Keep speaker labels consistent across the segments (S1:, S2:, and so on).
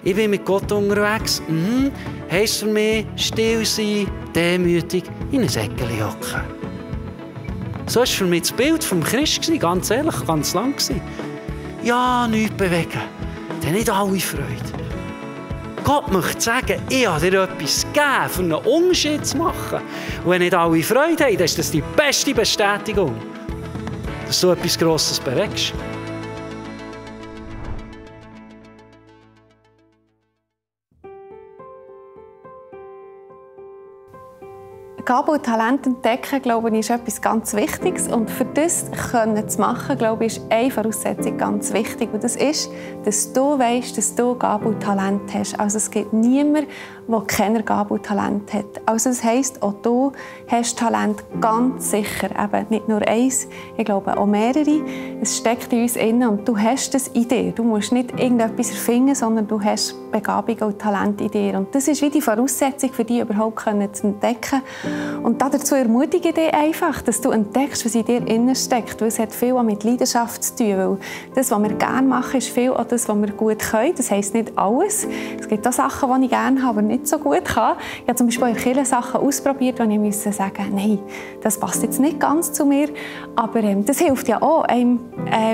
S1: Ich bin mit Gott unterwegs. Heisst für mich, still sein, demütig, in ein Eckchen hocken. So war für mich das Bild vom Christ, ganz ehrlich, ganz lang. Ja, nichts bewegen. Dann nicht alle Freude. Gott möchte sagen, ich habe dir etwas gegeben, um einen Unterschied zu machen. Und wenn nicht alle Freude haben, dann ist das die beste Bestätigung, dass du etwas Grosses bewegst.
S2: Gaben und Talente entdecken, glaube ich, ist etwas ganz Wichtiges. Und für das zu machen, glaube ich, ist eine Voraussetzung ganz wichtig. Und das ist, dass du weißt, dass du Gaben und Talente hast. Also es gibt niemanden, der keine Gaben und Talente hat. Also das heisst, auch du hast Talent ganz sicher. Eben nicht nur eins, ich glaube auch mehrere. Es steckt in uns innen und du hast das in dir. Du musst nicht irgendetwas erfinden, sondern du hast Begabungen und Talente in dir. Und das ist wie die Voraussetzung, für dich überhaupt zu entdecken. Und dazu ermutige ich dich einfach, dass du entdeckst, was in dir innen steckt. Weil es hat viel auch mit Leidenschaft zu tun. Weil das, was wir gerne machen, ist viel auch das, was wir gut können. Das heisst nicht alles. Es gibt auch Sachen, die ich gerne habe, aber nicht so gut kann. Ich habe zum Beispiel in vielen Sachen ausprobiert, wo ich sagen musste, nein, das passt jetzt nicht ganz zu mir. Aber das hilft ja auch, einem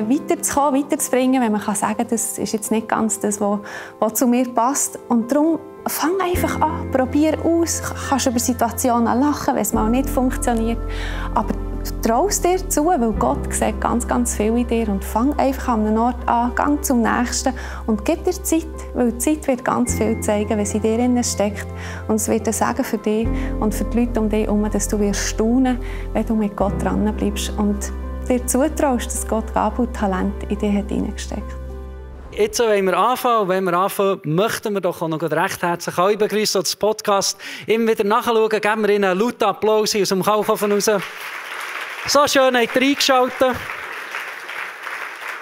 S2: weiterzukommen, weiterzubringen, wenn man kann sagen, das ist jetzt nicht ganz das, was zu mir passt. Und darum fang einfach an, probier aus. Du kannst über Situationen lachen, wenn es mal nicht funktioniert. Aber trau es dir zu, weil Gott sieht ganz, ganz viel in dir. Und fang einfach an einem Ort an, geh zum Nächsten und gib dir Zeit. Weil die Zeit wird ganz viel zeigen, was in dir drin steckt. Und es wird sagen für dich und für die Leute um dich herum, dass du wirst staunen, wenn du mit Gott dran bleibst und dir zutraust, dass Gott Gaben und Talent in dir hineingesteckt hat.
S1: Jetzt wollen wir anfangen. Und wenn wir anfangen, möchten wir doch auch noch recht herzlich alle begrüßen, die das Podcast immer wieder nachschauen. Geben wir ihnen einen lauten Applaus aus dem Kaufhofen raus. So schön habt ihr eingeschaltet.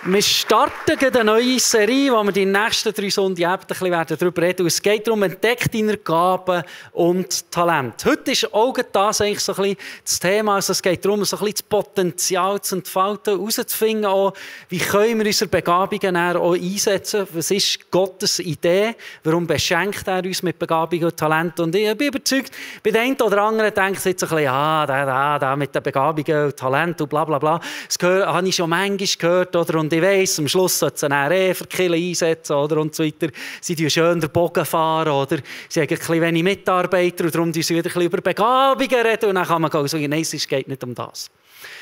S1: Wir starten eine neue Serie, wo wir die nächsten 3 Sonntage darüber reden werden. Es geht darum, entdeckt deine Gaben und Talente. Heute ist auch das eigentlich so ein bisschen das Thema. Also es geht darum, so ein bisschen das Potenzial zu entfalten, herauszufinden, auch, wie können wir unsere Begabungen auch einsetzen. Was ist Gottes Idee? Warum beschenkt er uns mit Begabungen und Talenten? Und ich bin überzeugt, bei den einen oder anderen denkt jetzt ein bisschen, da mit den Begabungen und Talenten und bla bla bla. Das habe ich schon manchmal gehört. Und ich weiss, am Schluss sollte sie dann für Kille einsetzen oder, und so weiter. Sie fahren schön den Bogen fahren oder sie haben ein bisschen wenig Mitarbeiter und darum sie wieder ein bisschen über Begabungen reden. Und dann kann man sagen, nein, es geht nicht um das.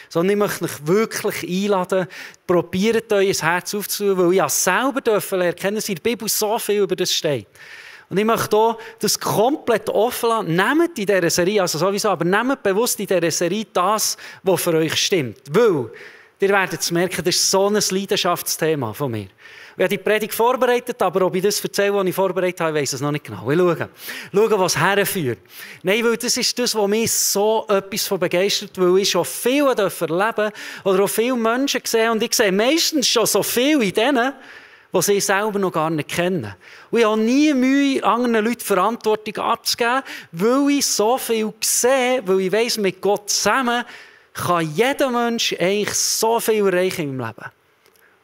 S1: Sondern ich möchte euch wirklich einladen, probiert euer Herz aufzutun, weil ich selber erkennen, dass in der Bibel so viel über das steht. Und ich möchte auch das komplett offen lassen. Nehmt in dieser Serie, also sowieso, aber nehmt bewusst in dieser Serie das, was für euch stimmt. Weil ihr werdet merken, das ist so ein Leidenschaftsthema von mir. Ich habe die Predigt vorbereitet, aber ob ich das erzähle, was ich vorbereitet habe, ich weiss es noch nicht genau. Ich schaue, was herführt. Nein, weil das ist das, was mich so etwas von begeistert, weil ich schon viel erleben oder auch viele Menschen sehe. Und ich sehe meistens schon so viel in denen, die sie selber noch gar nicht kennen. Und ich habe nie Mühe, anderen Leuten Verantwortung abzugeben, weil ich so viel sehe, weil ich weiss, mit Gott zusammen kann jeder Mensch eigentlich so viel erreichen in meinem Leben.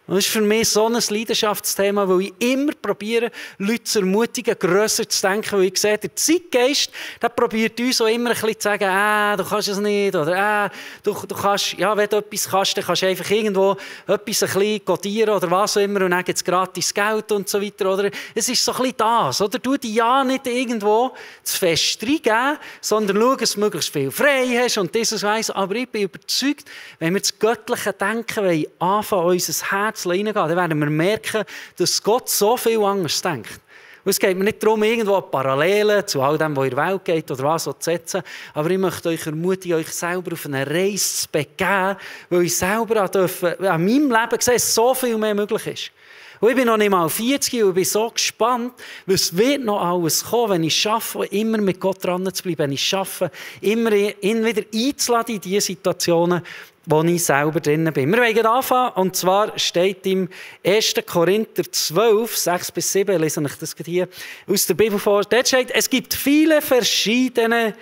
S1: Und das ist für mich so ein Leidenschaftsthema, weil ich immer probiere, Leute zu ermutigen, grösser zu denken, weil ich sehe, der Zeitgeist, der probiert uns auch immer ein bisschen zu sagen, du kannst es nicht, oder du kannst, ja, wenn du etwas kannst, dann kannst du einfach irgendwo etwas ein bisschen codieren oder was auch immer und dann gibt es gratis Geld und so weiter, oder? Es ist so ein bisschen das, oder? Du die ja nicht irgendwo zu fest reingeben, sondern schau, dass du möglichst viel frei hast und dieses weiss, aber ich bin überzeugt, wenn wir das göttliche Denken wollen, anfangen, unser Herz reingehen, dann werden wir merken, dass Gott so viel anders denkt. Und es geht mir nicht darum, irgendwo Parallelen zu all dem, was in der Welt geht oder was zu setzen, aber ich möchte euch ermutigen, euch selber auf eine Reise zu begeben, weil ich selber an meinem Leben sehe, dass so viel mehr möglich ist. Und ich bin noch nicht mal 40 und bin so gespannt, was wird noch alles kommen, wenn ich es schaffe, immer mit Gott dran zu bleiben, wenn ich es schaffe, immer ihn wieder einzuladen in diese Situationen, wo ich selber drin bin. Wir wollen anfangen, und zwar steht im 1. Korinther 12, 6-7, lese ich das hier aus der Bibel vor. Dort steht, es gibt viele verschiedene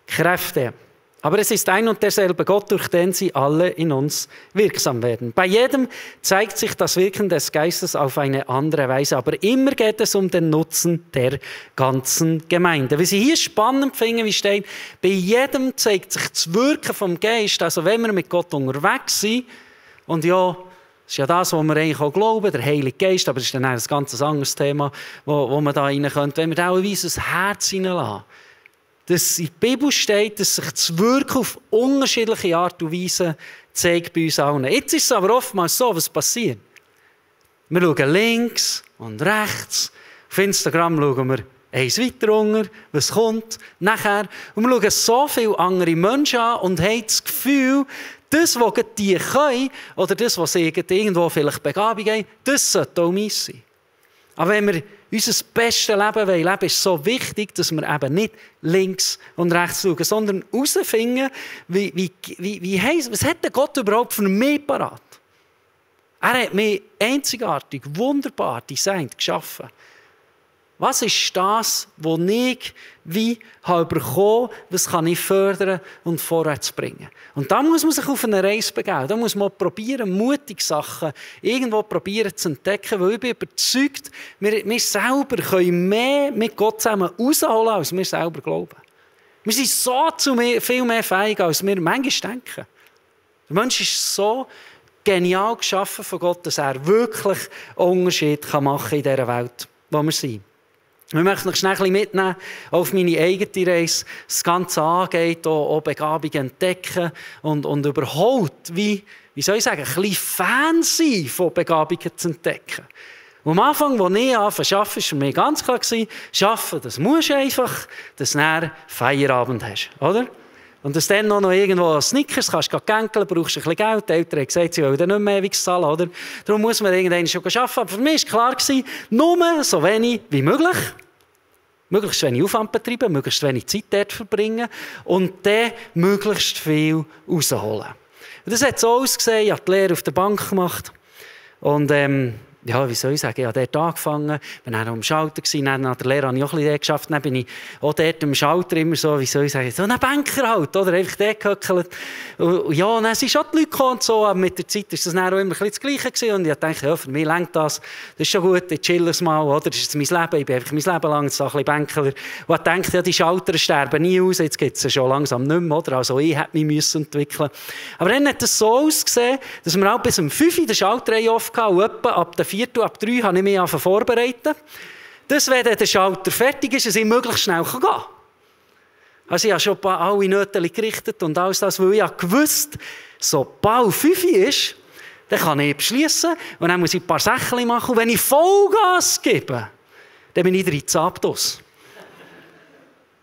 S1: Kräfte, Aber es ist ein und derselbe Gott, durch den sie alle in uns wirksam werden. Bei jedem zeigt sich das Wirken des Geistes auf eine andere Weise, aber immer geht es um den Nutzen der ganzen Gemeinde. Wie Sie hier spannend finden, wie steht, bei jedem zeigt sich das Wirken vom Geist, also wenn wir mit Gott unterwegs sind, und ja, das ist ja das, was wir eigentlich auch glauben, der Heilige Geist, aber das ist dann ein ganz anderes Thema, wo man da rein könnte, wenn wir da auch in unser Herz hineinlassen. Dass in der Bibel steht, dass sich das Wirken auf unterschiedliche Art und Weise zeigt bei uns allen. Jetzt ist es aber oftmals so, was passiert. Wir schauen links und rechts. Auf Instagram schauen wir eins weiter runter, was kommt nachher. Und wir schauen so viele andere Menschen an und haben das Gefühl, das, was die können, oder das, was sie irgendwo vielleicht Begabung haben, das sollte auch meins sein. Aber wenn wir unser bestes Leben leben, ist es so wichtig, dass wir eben nicht links und rechts schauen, sondern herausfinden, was hat der Gott überhaupt für mich parat? Er hat mich einzigartig, wunderbar designt, geschaffen. Was ist das, was ich wie bekommen habe, was kann ich fördern und vorwärts bringen? Und da muss man sich auf eine Reise begeben. Da muss man probieren, mutige Sachen irgendwo probieren zu entdecken, weil ich bin überzeugt, wir selber können mehr mit Gott zusammen rausholen, als wir selber glauben. Wir sind so viel mehr fähig, als wir manchmal denken. Der Mensch ist so genial geschaffen von Gott, dass er wirklich einen Unterschied machen kann in dieser Welt, wo wir sind. Ich möchte noch schnell mitnehmen auf meine eigene Reise. Das Ganze angeht, auch Begabungen entdecken und überhaupt, wie soll ich sagen, ein bisschen Fan sein von Begabungen zu entdecken. Und am Anfang, als ich anfangen zu arbeiten, war für mich ganz klar, arbeiten, das musst du einfach, dass du dann Feierabend hast, oder? Und dass dann noch irgendwo Snickers kannst du gänkeln, brauchst ein bisschen Geld. Die Eltern haben gesagt, sie wollen dann nicht mehr ewig zahlen, oder? Darum muss man irgendwann schon arbeiten. Aber für mich war klar, nur so wenig wie möglich. Möglichst wenig Aufwand betreiben, möglichst wenig Zeit dort verbringen und dann möglichst viel rausholen. Und das hat so ausgesehen, ich habe die Lehre auf der Bank gemacht und ja, wie soll ich sagen, ich habe dort angefangen, bin dann am Schalter gewesen, dann nach der Lehre habe ich auch ein bisschen geschafft, dann bin ich auch dort am Schalter immer so, wie soll ich sagen, so ein Banker halt, oder, einfach dort gehöckelt. Und ja, dann sind schon die Leute gekommen und so, aber mit der Zeit war das dann auch immer ein bisschen das Gleiche gewesen und ich dachte, ja, für mich reicht das ist schon gut, ich chill es mal, oder, das ist mein Leben, ich bin einfach mein Leben lang so ein bisschen Banker. Und ich dachte, ja, die Schalter sterben nie aus, jetzt gibt es schon langsam nicht mehr, oder, also ich hätte mich entwickeln müssen. Aber dann hat es so ausgesehen, dass wir auch bis um 5 Uhr den Schalter offen hatten und etwa ab der 4. ab 3 habe ich mich vorbereitet. Dass, wenn der Schalter fertig ist, dass ich möglichst schnell gehen kann. Also ich habe schon alle Nötchen gerichtet und alles das, weil ich gewusst, sobald 5 Uhr ist, dann kann ich beschließen und dann muss ich ein paar Sachen machen. Und wenn ich Vollgas gebe, dann bin ich 13 Abdos.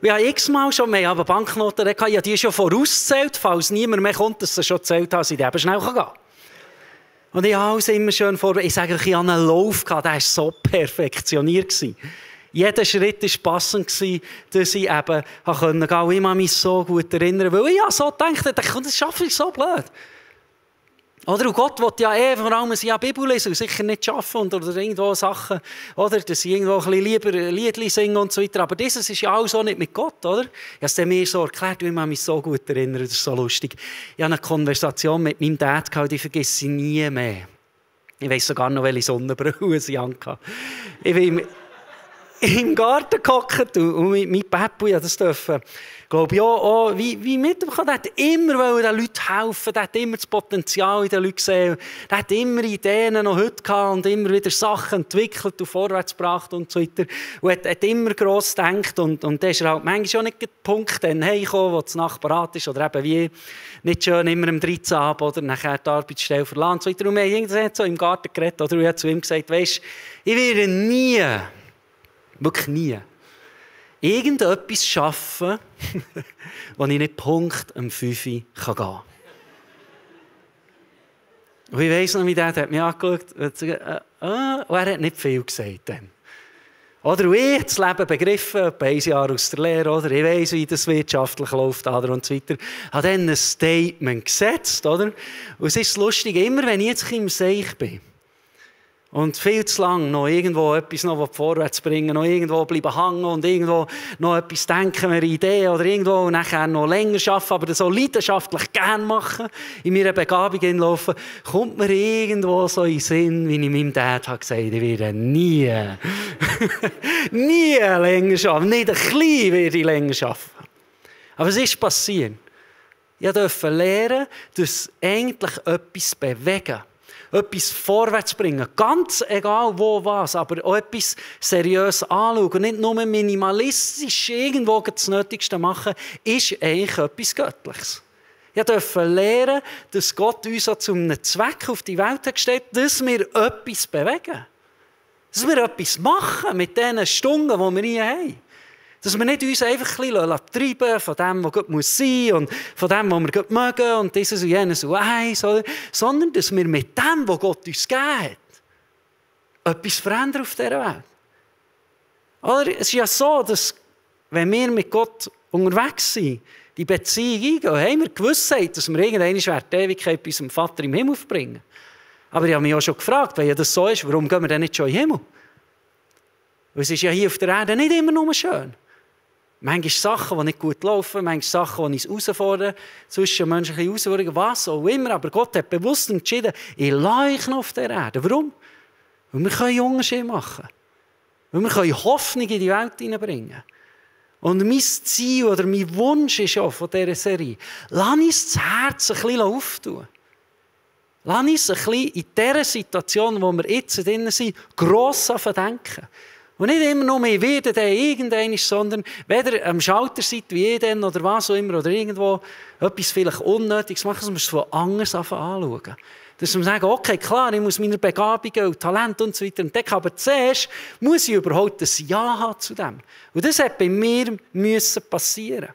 S1: Wir haben x-mal schon mehr Banknoten, ich habe die schon vorausgezählt, falls niemand mehr kommt, dass sie schon gezählt haben, dass ich eben schnell gehen kann. Und ich habe alles immer schön ich sage, ich hatte einen Lauf, der war so perfektioniert. Jeder Schritt war passend, dass ich eben gehen konnte. Ich kann mich so gut erinnern, weil ich so dachte, das schaffe ich so blöd. Oder? Und Gott will ja vor allem ja Bibel lesen und sicher nicht arbeiten oder irgendwo Sachen, oder? Dass ich irgendwo ein bisschen lieber Liedli singen und so weiter. Aber dieses ist ja auch so nicht mit Gott, oder? Ich habe es mir so erklärt, ich mich so gut erinnern, das ist so lustig. Ich habe eine Konversation mit meinem Dad gehabt, die vergesse ich nie mehr. Ich weiss sogar noch, welche Sonnenbrille sie hatte. Ich bin im Garten gehockt und mit meinem Papu, ja, das dürfen. Ich glaube, ja, auch, wie mitbekommen, der hat immer den Leuten helfen, der hat immer das Potenzial in den Leuten gesehen, der hat immer Ideen noch heute gehabt und immer wieder Sachen entwickelt und vorwärts gebracht und so weiter. Und hat immer gross gedacht und dann ist er halt manchmal auch nicht der Punkt, dann heimgekommen, wo das Nachbarat ist oder eben wie nicht schön immer am 13 ab oder nachher die Arbeitsstelle verlassen und so weiter. Und wir haben irgendwann so im Garten geredet oder ich habe zu ihm gesagt, weisst, ich werde nie, wirklich nie, irgendetwas schaffen, wo ich nicht Punkt am 5 Uhr gehen kann. Und ich weiss noch, wie der hat mich angeschaut und er hat nicht viel gesagt. Dann. Oder und ich das Leben begriffen, etwa ein Jahr aus der Lehre, oder? Ich weiss, wie das wirtschaftlich läuft und so weiter. Ich habe dann ein Statement gesetzt. Oder? Und es ist lustig, immer wenn ich jetzt im Seich bin, Und viel zu lang noch irgendwo etwas noch vorwärts bringen, noch irgendwo bleiben hängen und irgendwo noch etwas denken, eine Idee oder irgendwo und nachher noch länger arbeiten, aber das so leidenschaftlich gerne machen, in meiner Begabung hinlaufen, kommt mir irgendwo so in den Sinn, wie ich meinem Dad habe gesagt, ich werde nie länger arbeiten, nicht ein bisschen werde ich länger arbeiten. Aber es ist passiert. Ich durfte lernen, dass eigentlich etwas bewegen. Etwas vorwärts bringen. Ganz egal wo was, aber auch etwas seriös anschauen. Nicht nur minimalistisch irgendwo das Nötigste machen, ist eigentlich etwas Göttliches. Ich durfte lernen, dass Gott uns auch zu einem Zweck auf die Welt hat gestellt, dass wir etwas bewegen. Dass wir etwas machen mit den Stunden, die wir hier haben. Dass wir nicht uns einfach ein bisschen treiben von dem, was Gott sein muss und von dem, was wir Gott mögen und dieses und jenes und eins, sondern dass wir mit dem, was Gott uns gegeben hat, etwas verändern auf dieser Welt. Oder es ist ja so, dass wenn wir mit Gott unterwegs sind, die Beziehung eingehen, haben wir Gewissheit, dass wir irgendwann die Ewigkeit bei unserem Vater im Himmel verbringen. Aber ich habe mich auch schon gefragt, wenn ja das so ist, warum gehen wir denn nicht schon in den Himmel? Weil es ist ja hier auf der Erde nicht immer nur schön. Manchmal Sachen, die nicht gut laufen, manchmal Sachen, die uns herausfordern, zwischenmenschliche Herausforderungen, was auch immer. Aber Gott hat bewusst entschieden, ich lasse euch noch auf der Erde. Warum? Weil wir einen Unterschied machen können. Weil wir Hoffnung in die Welt hineinbringen. Und mein Ziel oder mein Wunsch ist auch von dieser Serie, lass uns das Herz ein bisschen auftun. Lass uns ein bisschen in dieser Situation, wo wir jetzt drin sind, gross denken. Und nicht immer nur, wir werden irgendein, sondern weder am Schalter seid wie jeden oder was auch immer, oder irgendwo etwas vielleicht Unnötiges machen, sondern wir es von anders anschauen. Dass wir sagen, okay, klar, ich muss meine Begabungen und Talente und so weiter entdecken, aber zuerst muss ich überhaupt ein Ja haben zu dem. Und das hat bei mir passieren.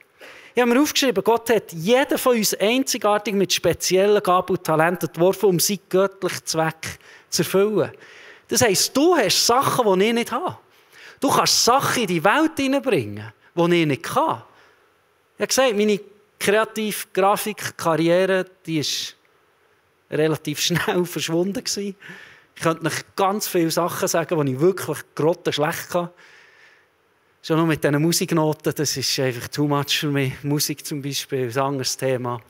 S1: Ich habe mir aufgeschrieben, Gott hat jeden von uns einzigartig mit speziellen Gaben und Talenten entworfen, um seinen göttlichen Zweck zu erfüllen. Das heisst, du hast Sachen, die ich nicht habe. Du kannst Sachen in die Welt hineinbringen, die ich nicht kann. Ich habe gesagt, meine Kreativ-Grafik-Karriere, die ist relativ schnell verschwunden gewesen. Ich könnte euch ganz viele Sachen sagen, die ich wirklich grottenschlecht kann. Schon nur mit diesen Musiknoten, das ist einfach too much für mich. Musik zum Beispiel ist ein anderes Thema.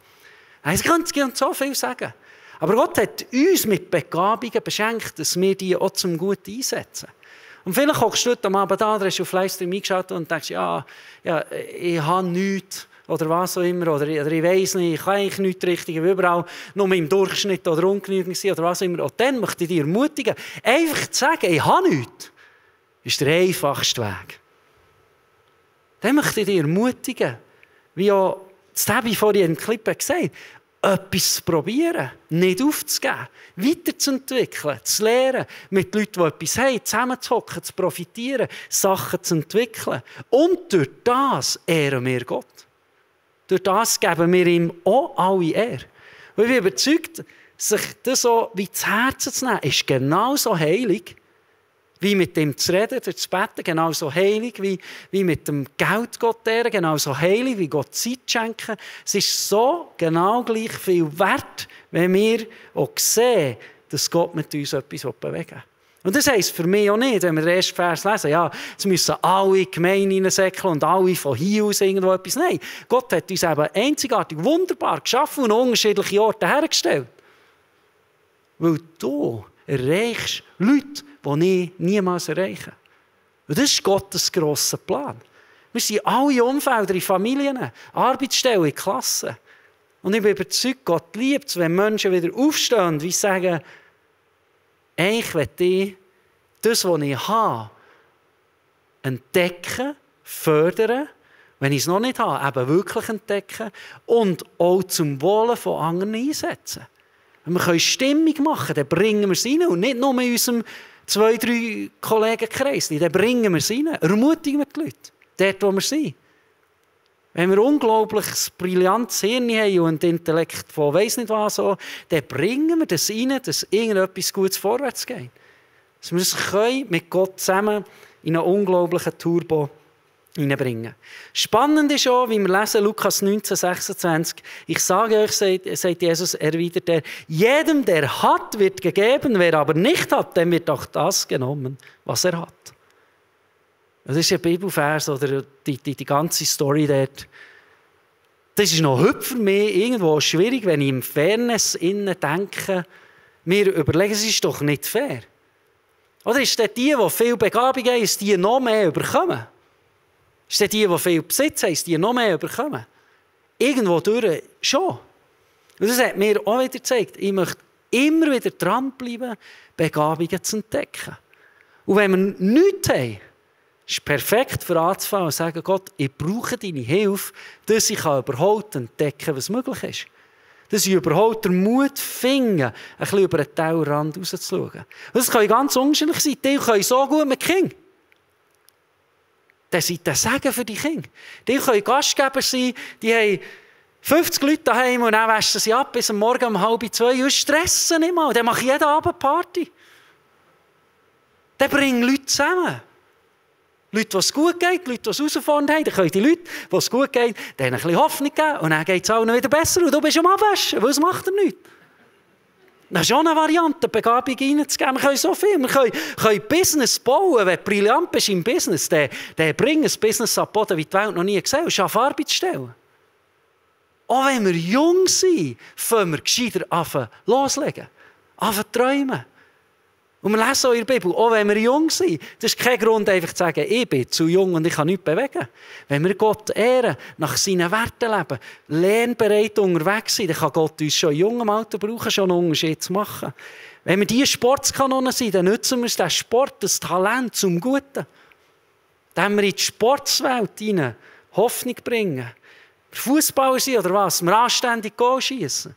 S1: Ich könnte so viel sagen. Aber Gott hat uns mit Begabungen beschenkt, dass wir die auch zum Guten einsetzen. Und vielleicht hockst du heute am Abend da, hast du auf Livestream eingeschaut und denkst, ja, ich habe nichts oder was auch immer, oder ich weiss nicht, ich kann eigentlich nichts richtig, überall nur im Durchschnitt oder ungenügend sein oder was auch immer. Und dann möchte ich dich ermutigen, einfach zu sagen, ich habe nichts, ist der einfachste Weg. Dann möchte ich dich ermutigen, wie auch Debbie vorhin im Clip gesagt hat, etwas zu probieren, nicht aufzugeben, weiterzuentwickeln, zu lernen, mit Leuten, die etwas haben, zusammenzuhocken, zu profitieren, Sachen zu entwickeln. Und durch das ehren wir Gott. Durch das geben wir ihm auch alle Ehre. Und ich bin überzeugt, sich das so wie zu Herzen zu nehmen, ist genauso heilig, wie mit dem zu reden, durch das Beten, genauso heilig, wie mit dem Geld Gott ehren, genauso heilig, wie Gott Zeit schenken. Es ist so genau gleich viel wert, wenn wir auch sehen, dass Gott mit uns etwas bewegen will. Und das heisst für mich auch nicht, wenn wir den ersten Vers lesen, ja, es müssen alle Gemeinden reinsäckeln und alle von hier aus irgendwo etwas. Nein, Gott hat uns eben einzigartig, wunderbar geschaffen und an unterschiedliche Orte hergestellt. Weil du erreichst Leute, die ich niemals erreichen. Und das ist Gottes grosser Plan. Wir sind alle Umfelder in Familien, Arbeitsstellen, Klassen. Und ich bin überzeugt, Gott liebt es, wenn Menschen wieder aufstehen und sagen, eigentlich will ich das, was ich habe, entdecken, fördern, wenn ich es noch nicht habe, eben wirklich entdecken und auch zum Wohle von anderen einsetzen. Wenn wir Stimmung machen können, dann bringen wir es rein und nicht nur in unserem 2-3 Kollegenkreis, dann bringen wir es rein, ermutigen wir die Leute, dort wo wir sind. Wenn wir unglaublich brillantes Hirn haben und Intellekt von weiss nicht was, dann bringen wir das rein, dass irgendetwas Gutes vorwärts geht. Dass wir es mit Gott zusammen in einen unglaublichen Turbo hineinbringen. Spannend ist auch, wie wir lesen, Lukas 19, 26. Ich sage euch, sagt Jesus, erwidert er, jedem, der hat, wird gegeben, wer aber nicht hat, dem wird auch das genommen, was er hat. Das ist ein Bibelvers oder die ganze Story dort. Das ist noch heute für mich irgendwo schwierig, wenn ich im Fairness denke, mir überlegen, es ist doch nicht fair. Oder ist es die viel Begabung haben, ist die noch mehr bekommen? Ist es die viel Besitz haben, ist die noch mehr bekommen? Irgendwo durch schon. Und das hat mir auch wieder gezeigt, ich möchte immer wieder dranbleiben, Begabungen zu entdecken. Und wenn wir nichts haben, ist es perfekt für anzufangen und zu sagen, Gott, ich brauche deine Hilfe, dass ich überhaupt entdecken kann, was möglich ist. Dass ich überhaupt den Mut finde, ein bisschen über den Tellerrand rauszuschauen. Und das kann ganz unterschiedlich sein. Die können so gut mit Kindern. Das sind das Segen für die Kinder. Die können Gastgeber sein, die haben 50 Leute daheim und dann waschen sie ab bis am Morgen um 1:30 und stressen nicht mal. Dann mache ich jeden Abend Party. Dann bringen Leute zusammen. Leute, die es gut geht, Leute, die es herausfordernd haben, dann können die Leute, die es gut geht, denen ein bisschen Hoffnung geben und dann geht es allen wieder besser und du bist am Abwaschen, weil es macht er nichts. Das ist auch eine Variante, Begabung reinzugeben. Wir können so viel, wir können Business bauen, wenn du brillant bist im Business, dann bring ein Business ab Boden, wie die Welt noch nie gesehen hat, schaff Arbeitsstellen. Auch wenn wir jung sind, fangen wir gescheiter an loslegen, an träumen. Und wir lesen auch in der Bibel, auch wenn wir jung sind, das ist kein Grund, einfach zu sagen, ich bin zu jung und ich kann nichts bewegen. Wenn wir Gott ehren, nach seinen Werten leben, lernbereit unterwegs sind, dann kann Gott uns schon in jungem Alter brauchen, schon einen Unterschied zu machen. Wenn wir diese Sportskanonen sind, dann nutzen wir uns den Sport, das Talent zum Guten. Dann wir in die Sportswelt hinein Hoffnung bringen. Fußballer sind oder was, wir anständig Goal schiessen.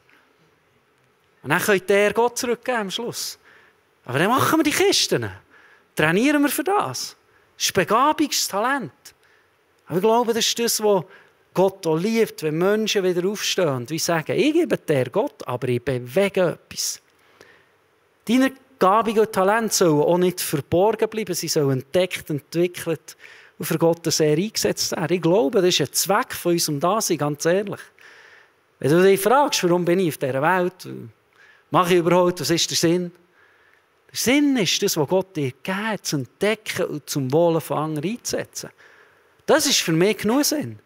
S1: Und dann könnt ihr Gott zurückgeben am Schluss. Aber dann machen wir die Kisten. Trainieren wir für das. Das ist Begabungstalent. Aber ich glaube, das ist das, was Gott auch liebt, wenn Menschen wieder aufstehen und wie sagen, ich gebe dir Gott, aber ich bewege etwas. Deine Begabung und Talent sollen auch nicht verborgen bleiben, sie sollen entdeckt, entwickelt und für Gott sehr eingesetzt werden. Ich glaube, das ist ein Zweck von unserem Dasein, ganz ehrlich. Wenn du dich fragst, warum bin ich auf dieser Welt, mache ich überhaupt, was ist der Sinn? Der Sinn ist das, was Gott dir gibt, zu entdecken und zum Wohle von anderen einzusetzen. Das ist für mich genug Sinn.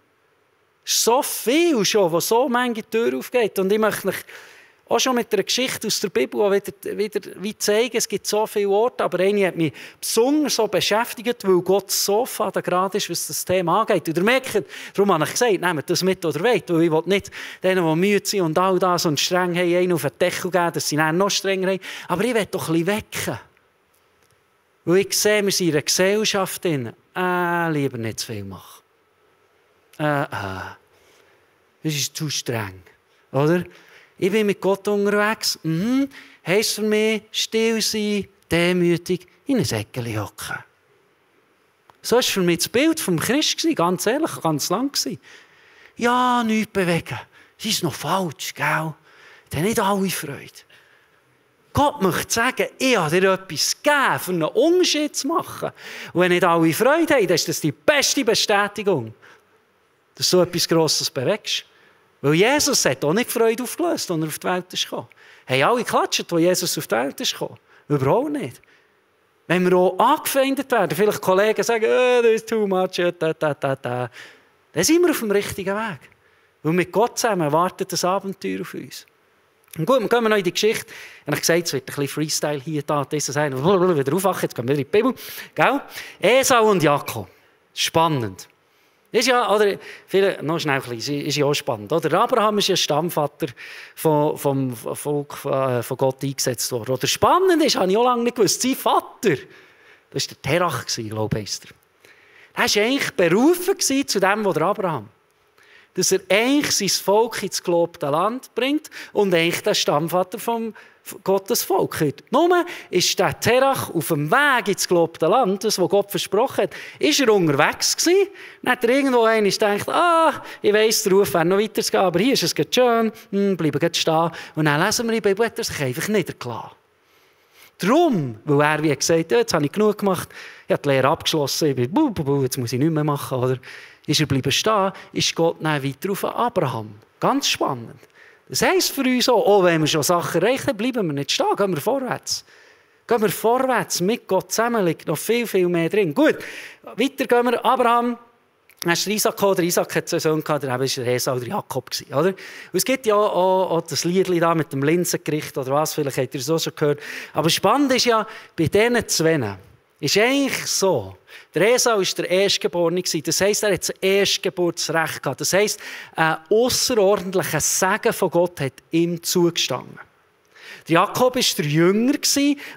S1: Es ist so viel schon, was so manche Tür aufgeht. Und ich möchte euch auch schon mit einer Geschichte aus der Bibel wieder zeigen, es gibt so viele Orte, aber eine hat mich besonders so beschäftigt, weil Gott so fadengrad ist, was das Thema angeht. Und ihr merkt, darum habe ich gesagt, nehmt das mit oder wollt, weil ich will nicht denen, die müde sind und all das und streng haben, einen auf den Deckel geben, dass sie dann noch strenger haben. Aber ich will doch ein bisschen wecken. Weil ich sehe, wir sind in einer Gesellschaft drin, lieber nicht zu viel machen. Das ist zu streng, oder? Ich bin mit Gott unterwegs. Heisst für mich, still sein, demütig, in ein Eckchen hocken. So war für mich das Bild vom Christ, ganz ehrlich, ganz lang. Ja, nichts bewegen. Das ist noch falsch, gell? Die haben nicht alle Freude. Gott möchte sagen, ich habe dir etwas gegeben, für einen Unterschied zu machen. Und wenn nicht alle Freude haben, dann ist das die beste Bestätigung, dass du etwas Grosses bewegst. Weil Jesus hat auch nicht Freude aufgelöst, als er auf die Welt kam. Haben alle geklatscht, als Jesus auf die Welt kam? Überhaupt nicht. Wenn wir auch angefeindet werden, vielleicht Kollegen sagen, das ist too much, dann sind wir auf dem richtigen Weg. Weil mit Gott zusammen wartet das Abenteuer auf uns. Und gut, wir gehen noch in die Geschichte. Ich habe gesagt, es wird ein bisschen Freestyle hier, da, dieses eine, wieder aufwachen, jetzt gehen wir wieder in die Bibel. Gell? Esau und Jakob. Spannend. Ist ja, oder, viele, noch schnell ein bisschen, ist ja auch spannend. Oder? Abraham ist ja Stammvater vom Volk von Gott eingesetzt worden. Oder spannend ist, habe ich auch lange nicht gewusst, sein Vater, das war der Terach, glaube ich. Er war eigentlich berufen zu dem, was der Abraham. Dass er eigentlich sein Volk ins gelobte Land bringt und eigentlich der Stammvater vom Gottes Volk wird. Nur ist der Terach auf dem Weg ins gelobte Land, das, was Gott versprochen hat, ist er unterwegs gewesen. Dann hat er irgendwo einer gedacht, ich weiss, der Ruf wäre noch weiterzugehen, aber hier ist es schön, bleiben stehen. Und dann lesen wir in der Bibel, hat er sich einfach niedergelassen. Darum, weil er wie gesagt, ja, jetzt habe ich genug gemacht, ich habe die Lehre abgeschlossen, ich bin, jetzt muss ich nichts mehr machen, oder? Ist er bleiben stehen, ist Gott dann weiter auf Abraham. Ganz spannend. Das heisst für uns auch wenn wir schon Sachen erreichen, bleiben wir nicht stehen, gehen wir vorwärts. Gehen wir vorwärts, mit Gott zusammen, liegt noch viel, viel mehr drin. Gut, weiter gehen wir. Abraham, dann ist der Isaac gekommen. Der Isaac hat 2 Söhne gehabt, der war der Esau, der Jakob. Oder? Und es gibt ja auch das Liedli da mit dem Linsengericht oder was, vielleicht habt ihr es auch schon gehört. Aber spannend ist ja, bei diesen 2 ist eigentlich so, der Esau war der Erstgeborene. Das heisst, er hat das Erstgeburtsrecht gehabt. Das heisst, ein ausserordentlicher Segen von Gott hat ihm zugestanden. Der Jakob war der Jünger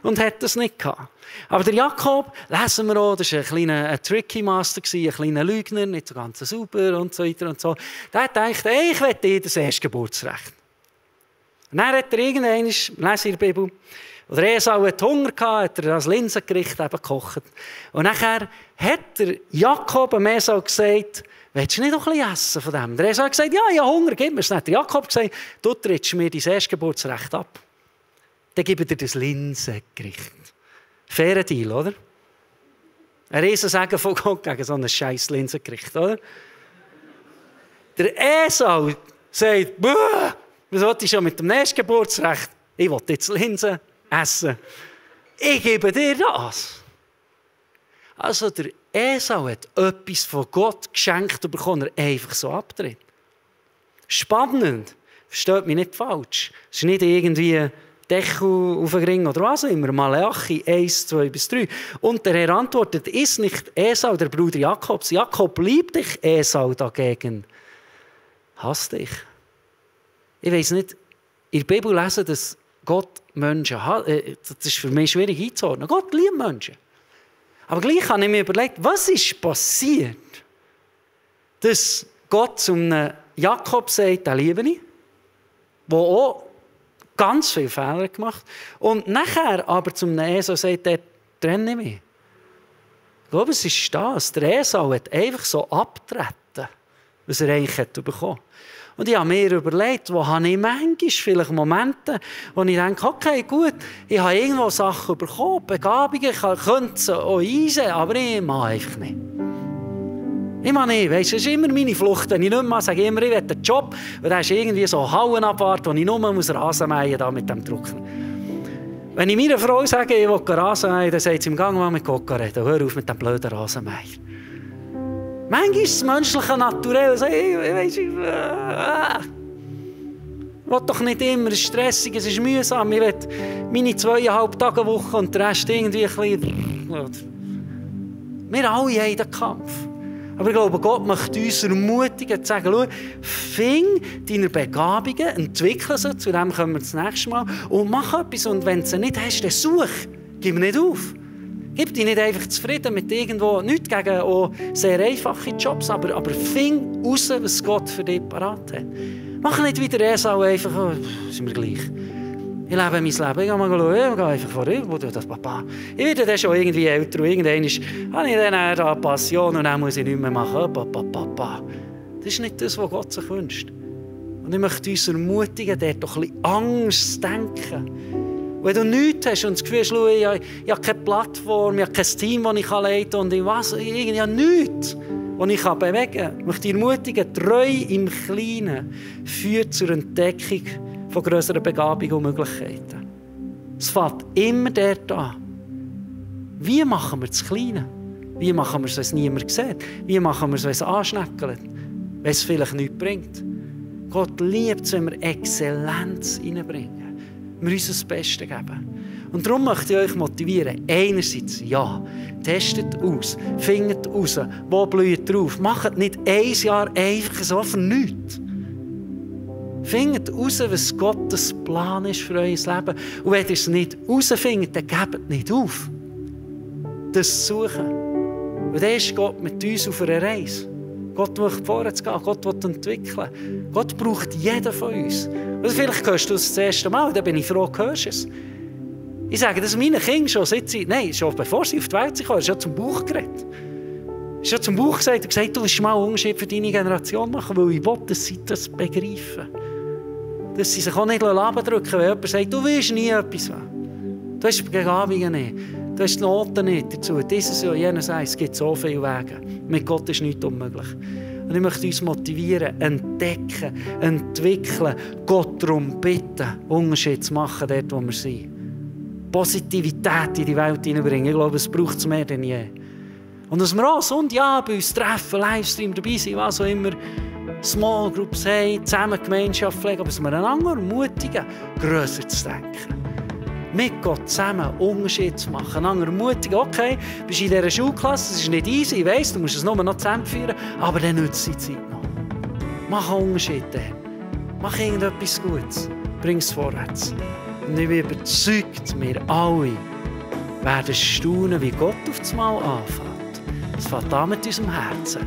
S1: und hat das nicht gehabt. Aber der Jakob, lesen wir auch, das war ein kleiner tricky Master, ein kleiner Lügner, nicht so ganz sauber und so weiter und so. Der hat gedacht, ich will dir das Erstgeburtsrecht. Und dann hat er irgendwann, lese in der Bibel, oder Esau hat Hunger gehabt, hat er das Linsengericht eben gekocht. Und nachher hat der Jakob dem Esau gesagt, willst du nicht noch ein bisschen essen von dem? Der Esau hat gesagt, ja, ich habe Hunger, gib mir es nicht. Der Jakob gesagt, du trittst mir dein Erstgeburtsrecht ab. Dann gebe ich dir das Linsengericht. Fairer Deal, oder? Ein Riesensegen von Gott gegen so ein scheiß Linsengericht, oder? Der Esau sagt, was wollte ich schon mit dem Erstgeburtsrecht? Ich will jetzt Linsen essen. Ich gebe dir das. Also der Esau hat etwas von Gott geschenkt bekommen, er einfach so abtritt. Spannend. Versteht mich nicht falsch. Es ist nicht irgendwie Deckel auf den Ring oder was auch immer. Malachi 1, 2 bis 3. Und der Herr antwortet, ist nicht Esau der Bruder Jakobs. Jakob liebt dich, Esau dagegen hasst dich. Ich weiss nicht, in der Bibel lesen, dass Gott Menschen hat. Das ist für mich schwierig einzuordnen. Gott liebt Menschen. Aber gleich habe ich mir überlegt, was ist passiert, dass Gott zum Jakob sagt, den liebe ich, der auch ganz viele Fehler gemacht und nachher aber zum Esau sagt, der trenne mich. Ich glaube, es ist das. Der Esau hat einfach so abgetreten, was er eigentlich hätte bekommen. Und ich habe mir überlegt, wo habe ich manchmal vielleicht Momente, wo ich denke, okay, gut, ich habe irgendwo Sachen bekommen, Begabungen, ich könnte sie auch einsehen, aber ich mache einfach nicht. Ich mache nicht, weißt, das ist immer meine Flucht. Wenn ich nicht mehr sage, ich will einen Job, und dann ist irgendwie so Hauenabwart, wo ich nur Rasen mähen muss mit dem Drucker. Wenn ich meiner Frau sage, ich will Rasen mähen, dann sagt sie im Gang, mit Gott reden, hör auf mit dem blöden Rasenmäher. Manchmal ist das menschliche Naturell, ich will doch nicht immer, es ist stressig, es ist mühsam, ich will meine 2,5 Tage Woche und der Rest irgendwie ein bisschen. Wir alle haben den Kampf. Aber ich glaube, Gott möchte uns ermutigen, zu sagen, schau, fing deine Begabungen, entwickle sie, zu dem kommen wir das nächste Mal, und mach etwas. Und wenn du sie nicht hast, dann such. Gib nicht auf. Gib dich nicht einfach zufrieden mit irgendwo, nicht gegen auch sehr einfache Jobs, aber fing raus, was Gott für dich parat hat. Mach nicht wie der Esau einfach, sind wir gleich. Ich lebe mein Leben, ich gehe mal schauen, ich gehe einfach vorüber, wo du das Papa. Ich werde dann schon irgendwie älter und irgendwann habe ich dann eine Passion und dann muss ich nichts mehr machen. Papa. Das ist nicht das, was Gott sich wünscht. Und ich möchte uns ermutigen, dort doch ein bisschen Angst zu denken. Wenn du nichts hast und das Gefühl hast, ich habe keine Plattform, ich habe kein Team, das ich leiten kann und ich habe nichts, das ich bewegen kann. Ich möchte dich ermutigen, treu im Kleinen führt zur Entdeckung von grösseren Begabungen und Möglichkeiten. Es fängt immer dort an. Wie machen wir das Kleine? Wie machen wir es, wenn es niemand sieht? Wie machen wir es, wenn es anschneckelt? Wenn es vielleicht nichts bringt? Gott liebt es, wenn wir Exzellenz reinbringen. Wir uns das Beste geben. Und darum möchte ich euch motivieren. Einerseits, ja, testet aus, findet raus, wo blüht drauf. Macht nicht ein Jahr einfach so für nichts. Findet raus, was Gottes Plan ist für euer Leben. Und wenn ihr es nicht herausfindet, dann gebt nicht auf, das zu suchen. Und dann ist Gott mit uns auf einer Reise. Gott möchte vorwärts gehen, Gott will entwickeln. Gott braucht jeden von uns. Und vielleicht hörst du es das erste Mal, dann bin ich froh, hörst du es. Ich sage das meinen Kindern schon bevor sie auf die Welt kamen, schon zum Buch geredet. Ich habe zum Buch gesagt und gesagt, du willst mal einen Unterschied für deine Generation machen, weil ich will, dass sie das begreifen. Dass sie sich auch nicht abdrücken, wenn jemand sagt, du willst nie etwas. Du Du hast die Begabungen nicht. Du hast die Noten nicht dazu. Dieses Jahr, jenes Jahr, es gibt so viele Wege. Mit Gott ist nichts unmöglich. Und ich möchte uns motivieren, entdecken, entwickeln, Gott darum bitten, Unterschied zu machen, dort, wo wir sind. Positivität in die Welt hineinbringen. Ich glaube, es braucht es mehr denn je. Und dass wir auch Sonntagabend uns treffen, Livestream dabei sind, was auch immer, Small Groups haben, zusammen Gemeinschaft pflegen, aber dass wir einander ermutigen, grösser zu denken. Mit Gott zusammen Unterschied zu machen, einander ermutigen, okay, du bist in dieser Schulklasse, das ist nicht easy, ich weiss, du musst es nur noch zusammenführen, aber dann nützt die Zeit noch. Mach einen Unterschied dann. Mach irgendetwas Gutes. Bring es vorwärts. Und ich bin überzeugt, wir alle werden staunen, wie Gott auf das Mal anfängt. Es fängt an mit unserem Herzen.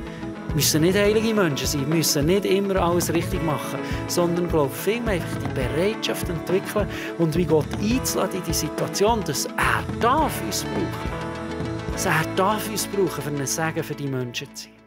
S1: Wir müssen nicht heilige Menschen sein, wir müssen nicht immer alles richtig machen, sondern glaube vielmehr einfach die Bereitschaft entwickeln und wie Gott einzuladen in die Situation, dass er darf uns brauchen. Dass er darf uns brauchen, für ein Segen für die Menschen zu sein.